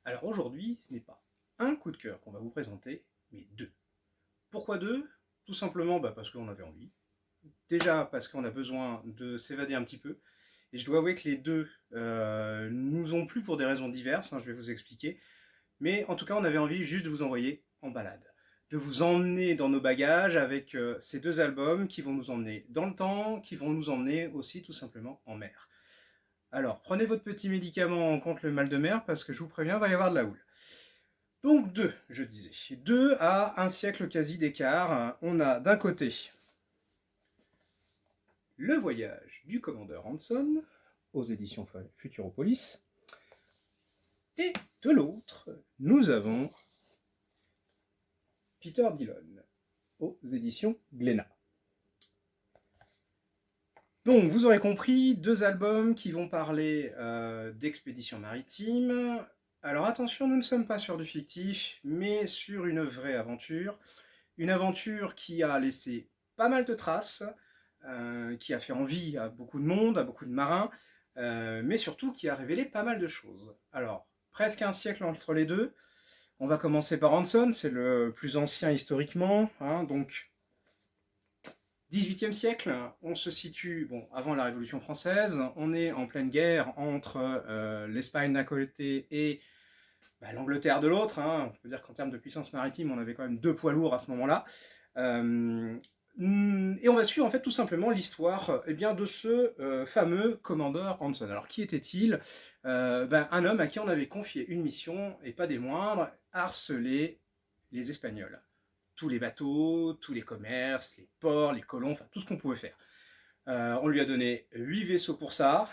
Alors aujourd'hui, ce n'est pas un coup de cœur qu'on va vous présenter, mais deux. Pourquoi deux? Tout simplement parce qu'on avait envie. Déjà parce qu'on a besoin de s'évader un petit peu. Et je dois avouer que les deux nous ont plu pour des raisons diverses, je vais vous expliquer. Mais en tout cas, on avait envie juste de vous envoyer en balade. De vous emmener dans nos bagages avec ces deux albums qui vont nous emmener dans le temps, qui vont nous emmener aussi tout simplement en mer. Alors, prenez votre petit médicament contre le mal de mer parce que je vous préviens, il va y avoir de la houle. Donc deux, je disais. Deux à un siècle quasi d'écart. On a d'un côté Le voyage du commandeur Hanson aux éditions Futuropolis. Et de l'autre, nous avons Peter Dillon aux éditions Glénat. Donc, vous aurez compris, deux albums qui vont parler d'expéditions maritimes. Alors attention, nous ne sommes pas sur du fictif, mais sur une vraie aventure. Une aventure qui a laissé pas mal de traces, qui a fait envie à beaucoup de monde, à beaucoup de marins, mais surtout qui a révélé pas mal de choses. Alors, presque un siècle entre les deux. On va commencer par Hanson, c'est le plus ancien historiquement, donc 18e siècle, on se situe avant la Révolution française, on est en pleine guerre entre l'Espagne d'un côté et l'Angleterre de l'autre. On peut dire qu'en termes de puissance maritime, on avait quand même deux poids lourds à ce moment-là. Et on va suivre en fait tout simplement l'histoire de ce fameux commandeur Hanson. Alors qui était-il? Un homme à qui on avait confié une mission, et pas des moindres, harceler les Espagnols. Tous les bateaux, tous les commerces, les ports, les colons, enfin tout ce qu'on pouvait faire. On lui a donné 8 vaisseaux pour ça,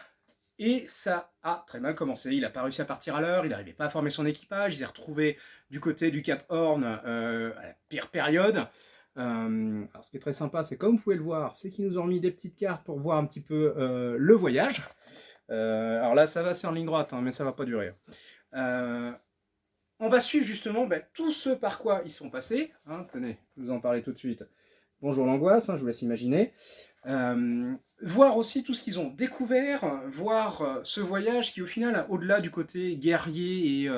et ça a très mal commencé. Il n'a pas réussi à partir à l'heure, il n'arrivait pas à former son équipage, il s'est retrouvé du côté du Cap Horn à la pire période. Alors ce qui est très sympa, c'est comme vous pouvez le voir, c'est qu'ils nous ont mis des petites cartes pour voir un petit peu le voyage. Alors là, ça va, c'est en ligne droite, mais ça va pas durer. On va suivre justement tout ce par quoi ils sont passés. Tenez, je vous en parlais tout de suite. Bonjour l'angoisse, je vous laisse imaginer. Voir aussi tout ce qu'ils ont découvert, voir ce voyage qui au final, au-delà du côté guerrier et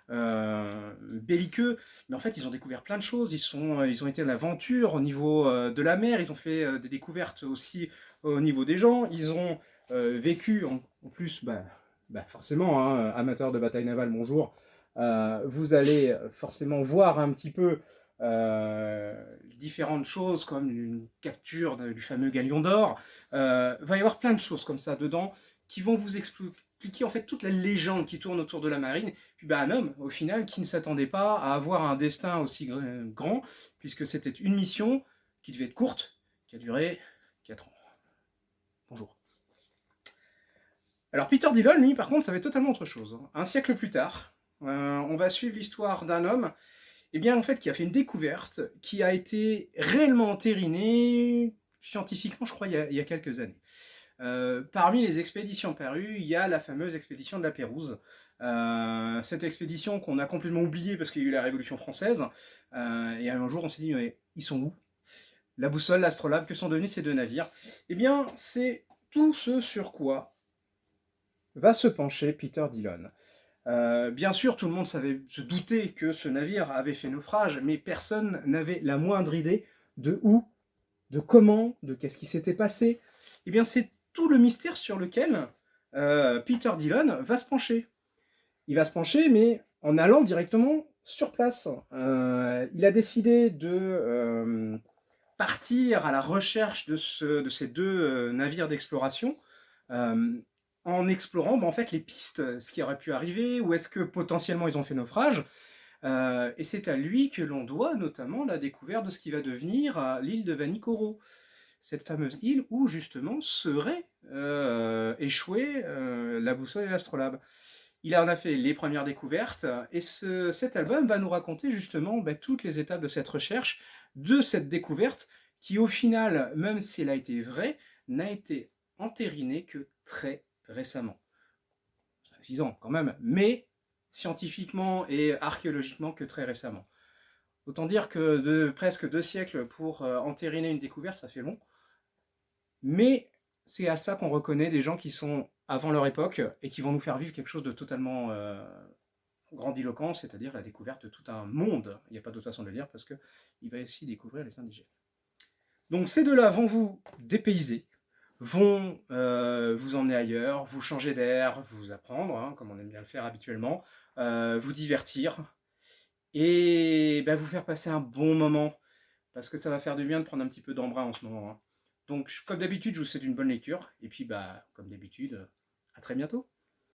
belliqueux, mais en fait ils ont découvert plein de choses, ils ont été à l'aventure au niveau de la mer, ils ont fait des découvertes aussi au niveau des gens, ils ont vécu en plus, forcément, amateurs de bataille navale, bonjour, vous allez forcément voir un petit peu différentes choses comme une capture du fameux galion d'or. Va y avoir plein de choses comme ça dedans qui vont vous expliquer en fait toute la légende qui tourne autour de la marine. Puis un homme au final qui ne s'attendait pas à avoir un destin aussi grand puisque c'était une mission qui devait être courte, qui a duré 4 ans. Bonjour. Alors Peter Dillon, lui, par contre, ça va être totalement autre chose. Un siècle plus tard, on va suivre l'histoire d'un homme en fait, qui a fait une découverte qui a été réellement entérinée scientifiquement, je crois, il y a quelques années. Parmi les expéditions parues, il y a la fameuse expédition de la Pérouse. Cette expédition qu'on a complètement oubliée parce qu'il y a eu la Révolution française. Et un jour, on s'est dit, mais ils sont où? La boussole, l'astrolabe, que sont devenus ces deux navires? Eh bien, c'est tout ce sur quoi va se pencher Peter Dillon. Bien sûr, tout le monde se doutait que ce navire avait fait naufrage, mais personne n'avait la moindre idée de où, de comment, de qu'est-ce qui s'était passé. Eh bien, c'est tout le mystère sur lequel Peter Dillon va se pencher. Il va se pencher, mais en allant directement sur place. Il a décidé de partir à la recherche de ces deux navires d'exploration. En explorant en fait les pistes, ce qui aurait pu arriver, où est-ce que potentiellement ils ont fait naufrage. Et c'est à lui que l'on doit notamment la découverte de ce qui va devenir l'île de Vanikoro, cette fameuse île où justement serait échouée la boussole et l'astrolabe. Il en a fait les premières découvertes, et cet album va nous raconter justement toutes les étapes de cette recherche, de cette découverte, qui au final, même si elle a été vraie, n'a été entérinée que très récemment. 6 ans quand même, mais scientifiquement et archéologiquement que très récemment. Autant dire que de presque 2 siècles pour entériner une découverte, ça fait long. Mais c'est à ça qu'on reconnaît des gens qui sont avant leur époque et qui vont nous faire vivre quelque chose de totalement grandiloquent, c'est-à-dire la découverte de tout un monde. Il n'y a pas d'autre façon de le dire, parce qu'il va aussi découvrir les indigènes. Donc ces deux-là vont vous dépayser, vont vous emmener ailleurs, vous changer d'air, vous apprendre, hein, comme on aime bien le faire habituellement, vous divertir, et vous faire passer un bon moment, parce que ça va faire du bien de prendre un petit peu d'embrun en ce moment, hein. Donc comme d'habitude, je vous souhaite une bonne lecture, et puis comme d'habitude, à très bientôt.